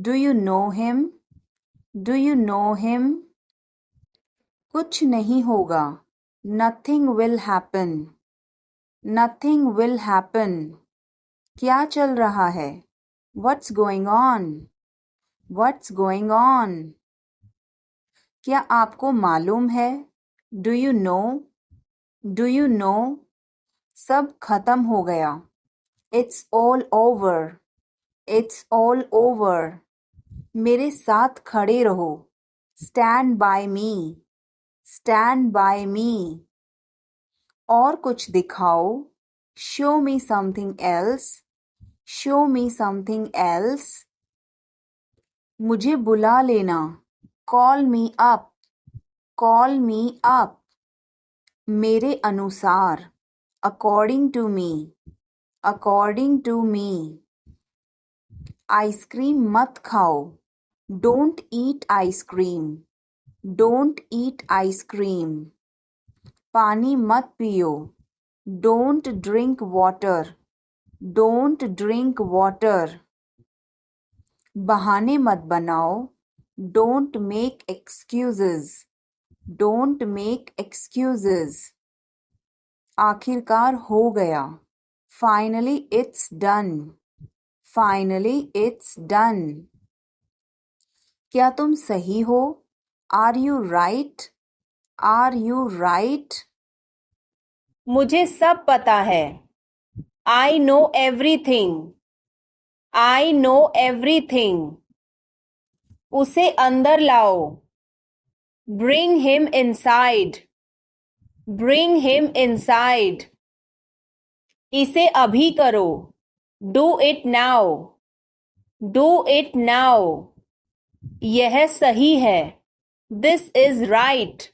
Do you know him? Do you know him? कुछ नहीं होगा. Nothing will happen. Nothing will happen. क्या चल रहा है? What's going on? What's going on? क्या आपको मालूम है? Do you know? Do you know? सब खत्म हो गया. It's all over. It's all over. मेरे साथ खड़े रहो. Stand by me. Stand by me. और कुछ दिखाओ. Show me something else. Show me something else. मुझे बुला लेना. Call me up. Call me up. मेरे अनुसार, according to me, according to me. Ice cream मत खाओ, don't eat ice cream, don't eat ice cream. पानी मत पियो, don't drink water, don't drink water. बहाने मत बनाओ, don't make excuses, don't make excuses. आखिरकार हो गया, finally it's done, finally it's done. क्या तुम सही हो? Are you right? Are you right? मुझे सब पता है, I know everything, I know everything. उसे अंदर लाओ, bring him inside, bring him inside. इसे अभी करो, do it now, do it now. यह सही है, this is right,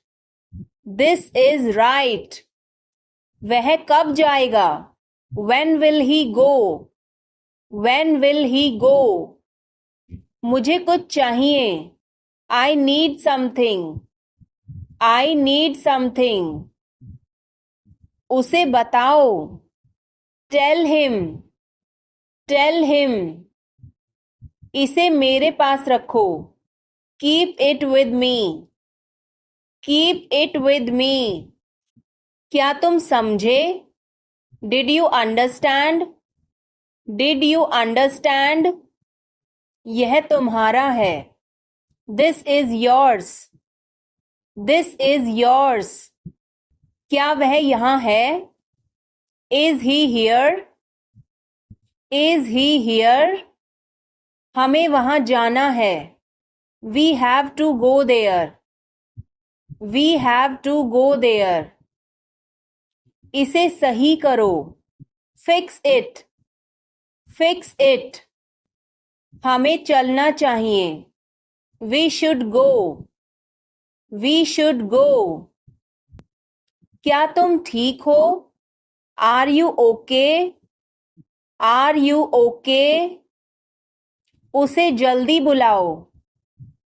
this is right. वह कब जाएगा, when will he go, when will he go. मुझे कुछ चाहिए, I need something, I need something. उसे बताओ, tell him, tell him. इसे मेरे पास रखो, keep it with me, keep it with me. क्या तुम समझे? Did you understand? Did you understand? यह तुम्हारा है, this is yours, this is yours. क्या वह यहाँ है? Is he here? Is he here? हमें वहाँ जाना है, we have to go there, we have to go there. इसे सही करो, fix it, fix it. हमें चलना चाहिए, we should go, we should go. क्या तुम ठीक हो? Are you okay? Are you okay? उसे जल्दी बुलाओ,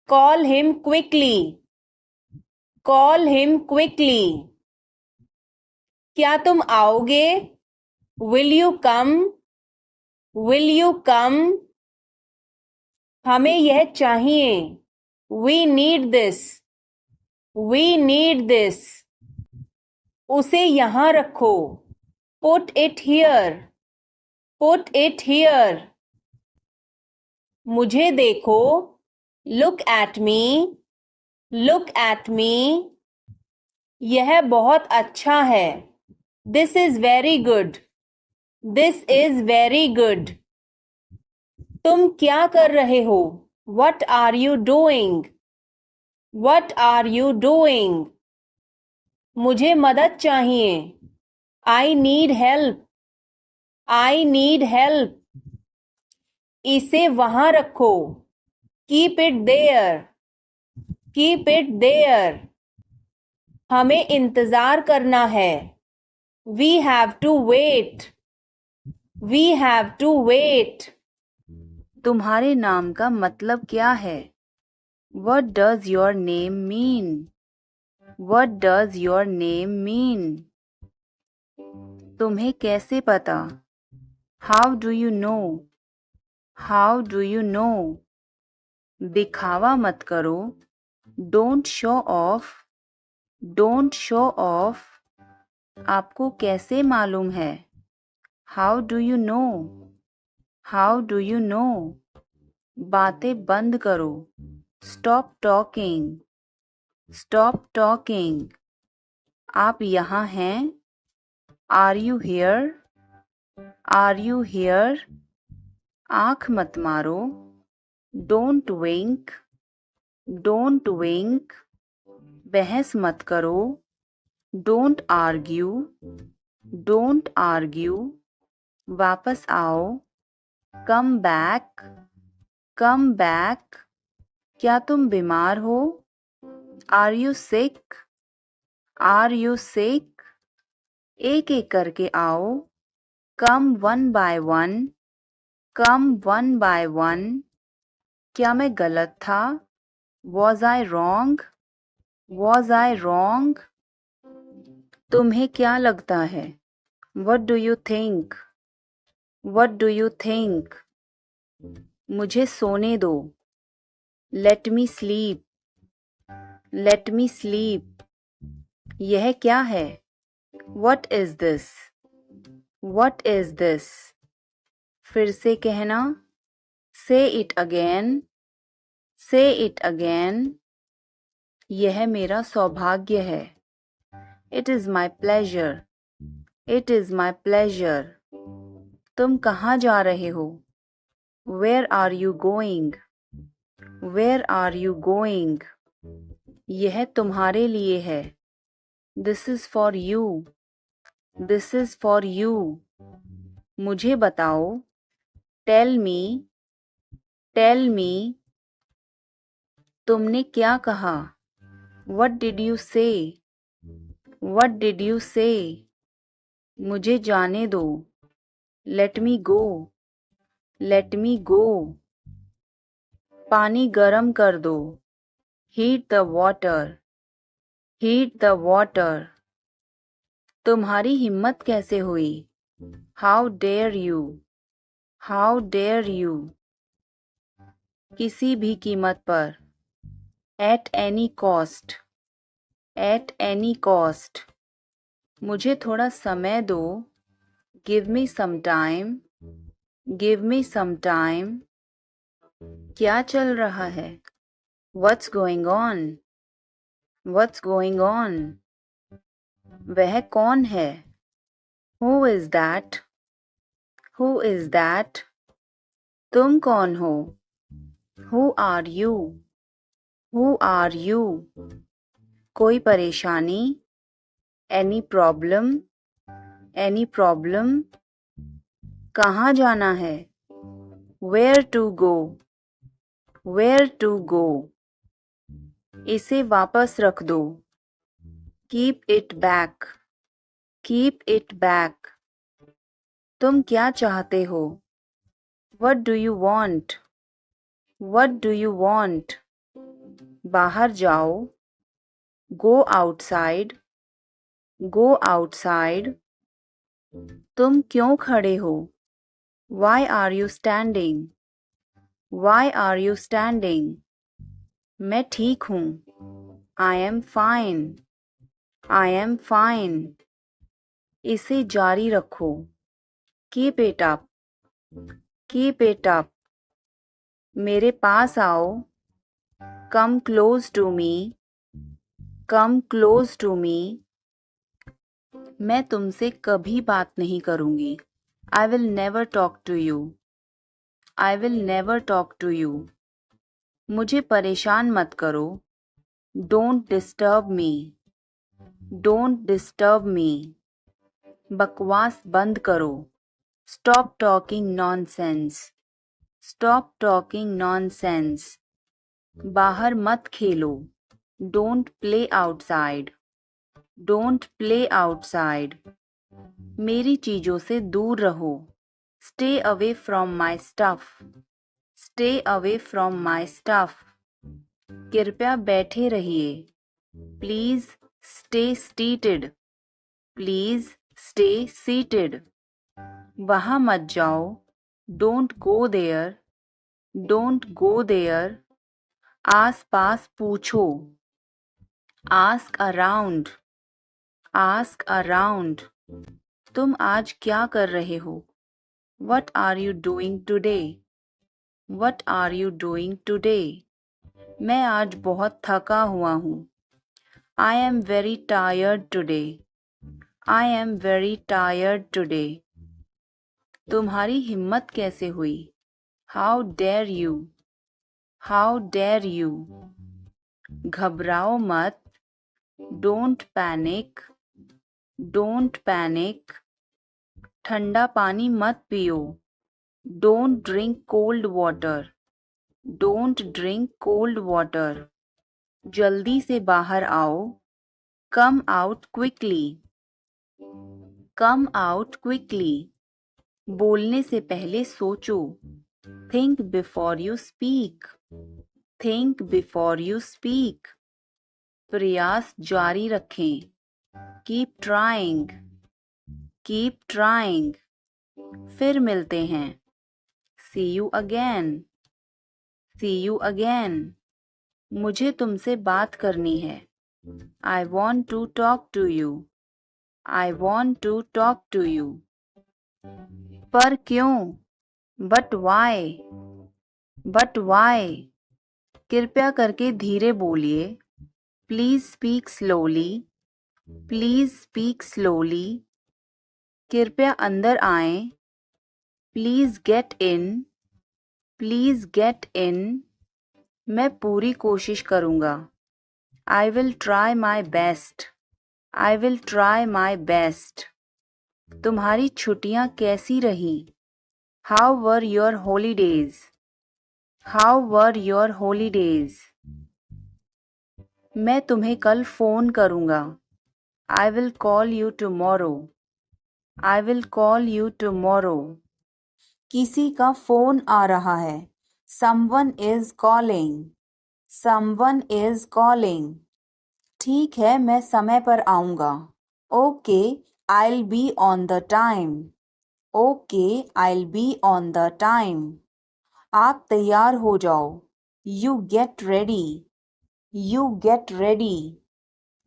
call him quickly, call him quickly. क्या तुम आओगे? Will you come? Will you come? हमें यह चाहिए, we need this, we need this. उसे यहाँ रखो, put it here, put it here. मुझे देखो, look at me, look at me. यह बहुत अच्छा है, this is very good, this is very good. तुम क्या कर रहे हो? What are you doing? What are you doing? मुझे मदद चाहिए, I need help, I need help. इसे वहाँ रखो, keep it there, keep it there. हमें इंतजार करना है, we have to wait, we have to wait. तुम्हारे नाम का मतलब क्या है? What does your name mean? What does your name mean? तुम्हें कैसे पता? How do you know? How do you know? दिखावा मत करो, don't show off, don't show off. आपको कैसे मालूम है? How do you know? How do you know? बातें बंद करो, stop talking, stop talking. आप यहाँ हैं? Are you here? Are you here? आँख मत मारो, don't wink, don't wink. बहस मत करो, don't argue, don't argue. वापस आओ, come back, come back. क्या तुम बीमार हो? Are you sick? Are you sick? एक एक करके आओ। Come one by one, come one by one. क्या मैं गलत था? Was I wrong? Was I wrong? तुम्हें क्या लगता है? What do you think? What do you think? मुझे सोने दो। Let me sleep. Let me sleep. यह क्या है? What is this? What is this? फिर से कहना। Say it again. Say it again. यह मेरा सौभाग्य है। It is my pleasure. It is my pleasure. तुम कहाँ जा रहे हो? Where are you going? Where are you going? यह तुम्हारे लिए है। This is for you. This is for you. मुझे बताओ। Tell me. Tell me. तुमने क्या कहा? What did you say? What did you say? मुझे जाने दो। Let me go. Let me go. पानी गरम कर दो। Heat the water. Heat the water. तुम्हारी हिम्मत कैसे हुई? How dare you? How dare you? किसी भी कीमत पर। At any cost. At any cost. मुझे थोड़ा समय दो। Give me some time. Give me some time. क्या चल रहा है? What's going on? What's going on? वह कौन है? Who is that? Who is that? तुम कौन हो? Who are you? Who are you? कोई परेशानी? Any problem? Any problem? कहाँ जाना है? Where to go? Where to go? इसे वापस रख दो। Keep it back. Keep it back. तुम क्या चाहते हो? What do you want? What do you want? बाहर जाओ। Go outside. Go outside. तुम क्यों खड़े हो? Why are you standing? Why are you standing? मैं ठीक हूँ। I am fine. I am fine. इसे जारी रखो। Keep it up. Keep it up. मेरे पास आओ। Come close to me. Come close to me. मैं तुमसे कभी बात नहीं करूँगी। I will never talk to you. I will never talk to you. मुझे परेशान मत करो। Don't disturb me. Don't disturb me. बकवास बंद करो। Stop talking nonsense. Stop talking nonsense. बाहर मत खेलो। Don't play outside. Don't play outside. मेरी चीजों से दूर रहो। Stay away from my stuff. Stay away from my stuff. कृपया बैठे रहिए। Please stay seated. Please stay seated. वहाँ मत जाओ। Don't go there. Don't go there. आस पास पूछो। Ask around. Ask around. तुम आज क्या कर रहे हो? What are you doing today? What are you doing today? मैं आज बहुत थका हुआ हूँ। I am very tired today. I am very tired today. तुम्हारी हिम्मत कैसे हुई? How dare you? How dare you? घबराओ मत। Don't panic. Don't panic. ठंडा पानी मत पियो। Don't drink cold water. Don't drink cold water. जल्दी से बाहर आओ। Come out quickly. Come out quickly, बोलने से पहले सोचो। Think before you speak, think before you speak. प्रयास जारी रखें, कीप ट्राइंग, कीप ट्राइंग। फिर मिलते हैं, see you again, see you again. मुझे तुमसे बात करनी है, I want to talk to you, I want to talk to you. पर क्यों, बट वाई, बट वाई। कृपया करके धीरे बोलिए, please speak slowly, please speak slowly. कृपया अंदर आएं, please get in, please get in. मैं पूरी कोशिश करूँगा, I will try my best, I will try my best. तुम्हारी छुट्टियाँ कैसी रहीं, how were your holidays, how were your holidays. मैं तुम्हें कल फ़ोन करूँगा, I will call you tomorrow, I will call you tomorrow. किसी का फ़ोन आ रहा है, someone is calling, someone is calling. ठीक है, मैं समय पर आऊँगा, okay I will be on the time, okay I will be on the time. आप तैयार हो जाओ, you get ready, you get ready.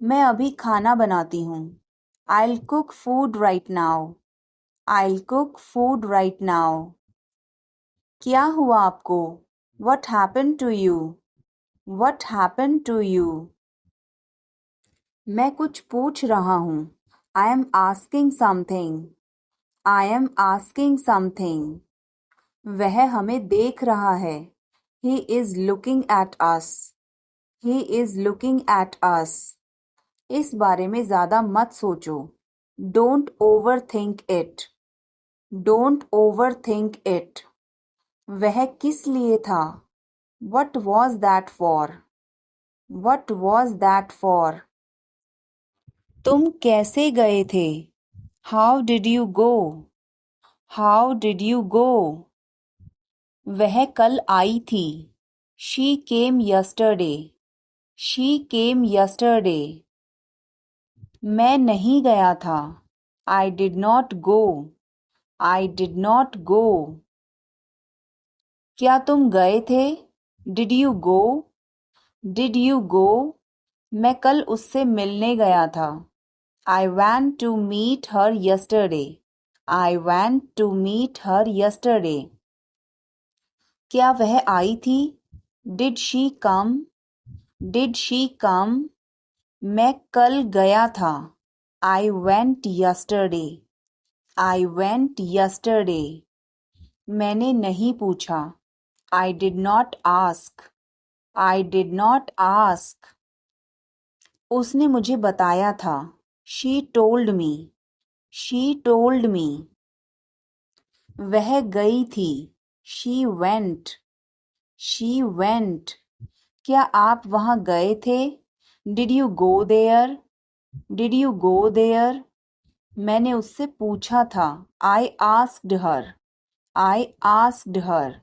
मैं अभी खाना बनाती हूँ, I will cook food right now, I will cook food right now. क्या हुआ आपको, what happen to you, what happen to you. मैं कुछ पूछ रहा हूँ, I am asking something, I am asking something. वह हमें देख रहा है, he is looking at us, he is looking at us. इस बारे में ज़्यादा मत सोचो, don't over think it, don't over think it. वह किस लिए था, what was that for, what was that for. तुम कैसे गए थे, how did you go, how did you गो। वह कल आई थी, she came yesterday, she came yesterday. मैं नहीं गया था, आई did not go, I did not go. क्या तुम गए थे, did you go, did you go. मैं कल उससे मिलने गया था, I went to meet her yesterday, I went to meet her yesterday. क्या वह आई थी, did she come, did she come. मैं कल गया था, I went yesterday, I went yesterday. मैंने नहीं पूछा, I did not ask, I did not ask. उसने मुझे बताया था, she told me, she told me. वह गई थी, शी वेंट, शी वेंट। क्या आप वहाँ गए थे, did you go there, did you go there. मैंने उससे पूछा था, I asked her, I asked her.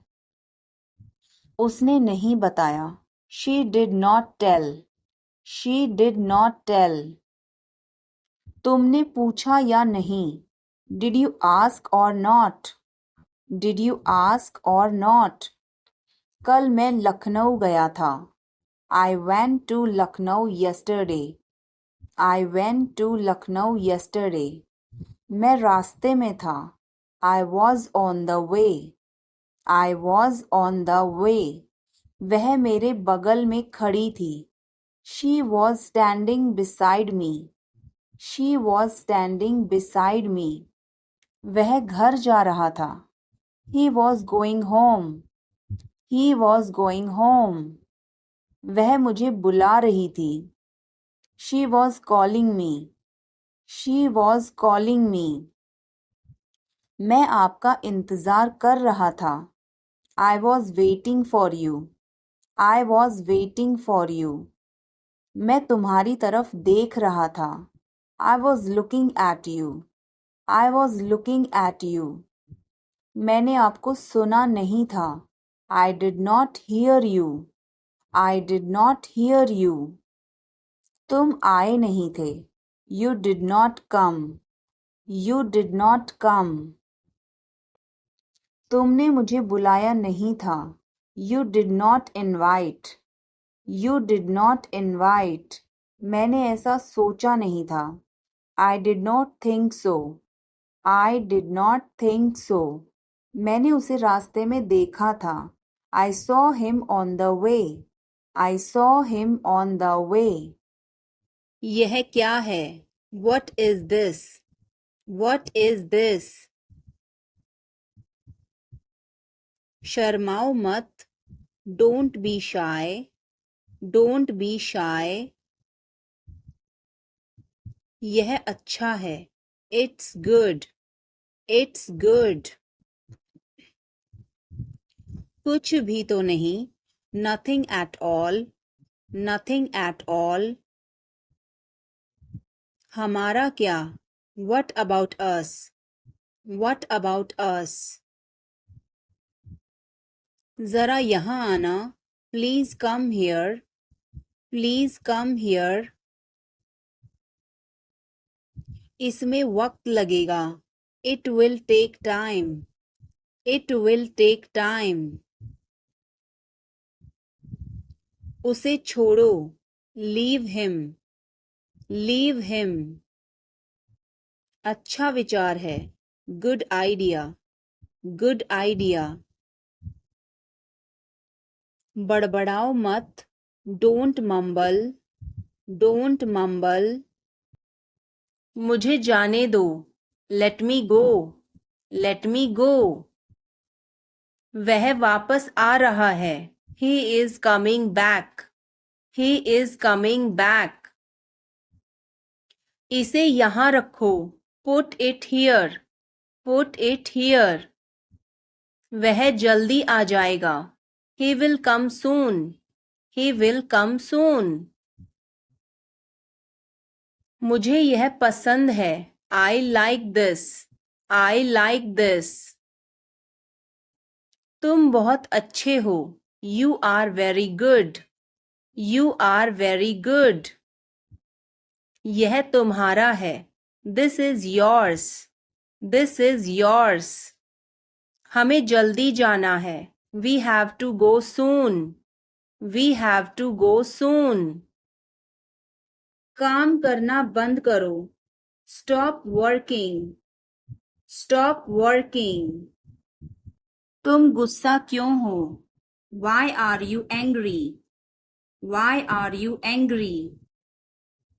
उसने नहीं बताया, she did not tell, she did not tell. तुमने पूछा या नहीं, did you ask or not, did you ask or not. कल मैं लखनऊ गया था, I went to Lucknow yesterday, I went to Lucknow yesterday. मैं रास्ते में था, I was on the way, I was on the way. वह मेरे बगल में खड़ी थी, she was standing beside me, she was standing beside मी। वह घर जा रहा था, he was going home, he was going home. वह मुझे बुला रही थी, she was calling me, she was calling me. मैं आपका इंतज़ार कर रहा था, I was waiting for you, I was waiting for you. मैं तुम्हारी तरफ देख रहा था, I was looking at you, I was looking at you. मैंने आपको सुना नहीं था. I did not hear you. I did not hear you. तुम आए नहीं थे. You did not come. You did not come. तुमने मुझे बुलाया नहीं था. You did not invite. You did not invite. मैंने ऐसा सोचा नहीं था. I did not think so. I did not think so. मैंने उसे रास्ते में देखा था. I saw him on the way. I saw him on the way. यह क्या है? What is this? What is this? शर्माओ मत. Don't be shy. Don't be shy. यह अच्छा है. It's good. It's good. कुछ भी तो नहीं. Nothing at all. Nothing at all. हमारा क्या? What about us? What about us? जरा यहाँ आना. Please come here. Please come here. इसमें वक्त लगेगा. It will take time. It will take time. उसे छोड़ो. Leave him. Leave him. अच्छा विचार है. Good idea. Good idea. बड़बड़ाओ मत. Don't mumble. Don't mumble. मुझे जाने दो. Let me go. Let me go. वह वापस आ रहा है. He is coming back. He is coming back. इसे यहाँ रखो. Put it here. Put it here. वह जल्दी आ जाएगा. He will come soon. He will come soon. मुझे यह पसंद है. I like this. I like this. तुम बहुत अच्छे हो. You are very good. You are very good. यह तुम्हारा है. This is yours. This is yours. हमें जल्दी जाना है. We have to go soon. We have to go soon. काम करना बंद करो. Stop working. Stop working. तुम गुस्सा क्यों हो? Why are you angry? Why are you angry?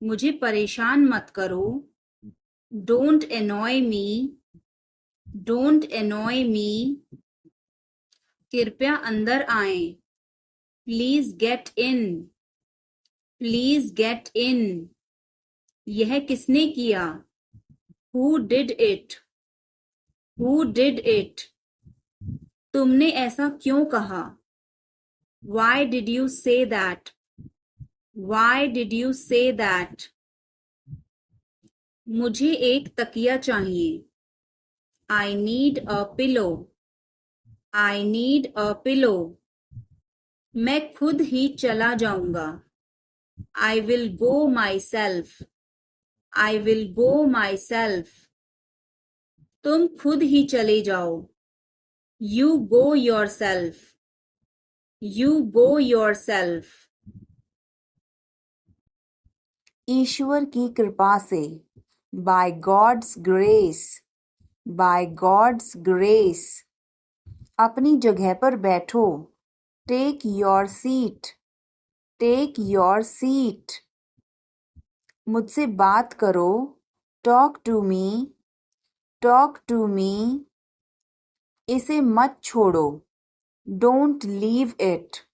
मुझे परेशान मत करो. Don't annoy me. Don't annoy me. कृपया अंदर आएं. Please get in. Please get in. यह किसने किया? Who did it? Who did it? तुमने ऐसा क्यों कहा? Why did you say that? Why did you say that? मुझे एक तकिया चाहिए. I need a pillow. I need a pillow. मैं खुद ही चला जाऊंगा. I will go myself. I will go myself. तुम खुद ही चले जाओ. You go yourself. You go yourself. ईश्वर की कृपा से. By God's grace. By God's grace. अपनी जगह पर बैठो. Take your seat. Take your seat. मुझसे बात करो. Talk to me. Talk to me. इसे मत छोड़ो. Don't leave it.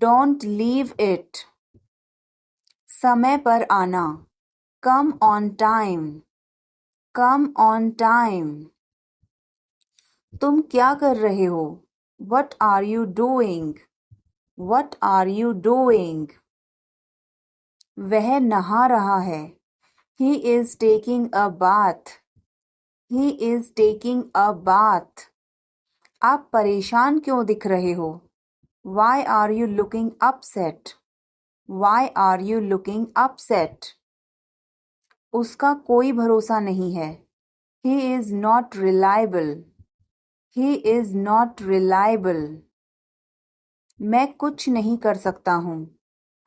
Don't leave it. समय पर आना. Come on time. Come on time. तुम क्या कर रहे हो? What are you doing? What are you doing? वह नहा रहा है. He is taking a bath. He is taking a bath. आप परेशान क्यों दिख रहे हो? Why are you looking upset? Why are you looking upset? उसका कोई भरोसा नहीं है. He is not reliable. He is not reliable. मैं कुछ नहीं कर सकता हूँ.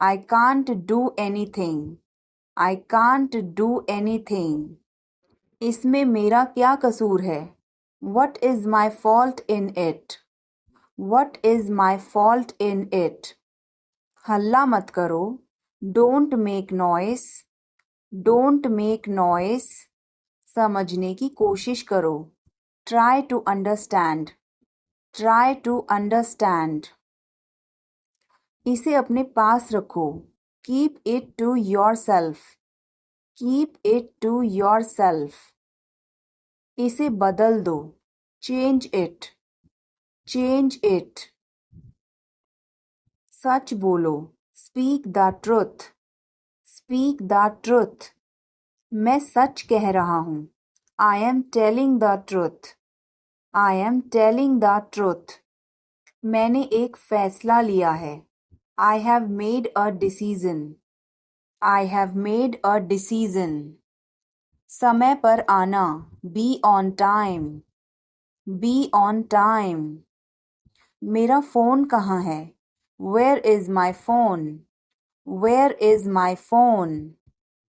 I can't do anything. I can't do anything. इसमें मेरा क्या कसूर है? What is my fault in it? What is my fault in it? हल्ला मत करो. Don't make noise. Don't make noise. समझने की कोशिश करो. Try to understand. Try to understand. इसे अपने पास रखो. Keep it to yourself. Keep it to yourself. इसे बदल दो. Change it. Change it. सच बोलो. Speak the truth. Speak the truth. मैं सच कह रहा हूँ. I am telling the truth. I am telling the truth. मैंने एक फैसला लिया है. I have made a decision. I have made a decision. समय पर आना. Be on time. Be on time. मेरा फ़ोन कहाँ है? Where is my phone? Where is my phone?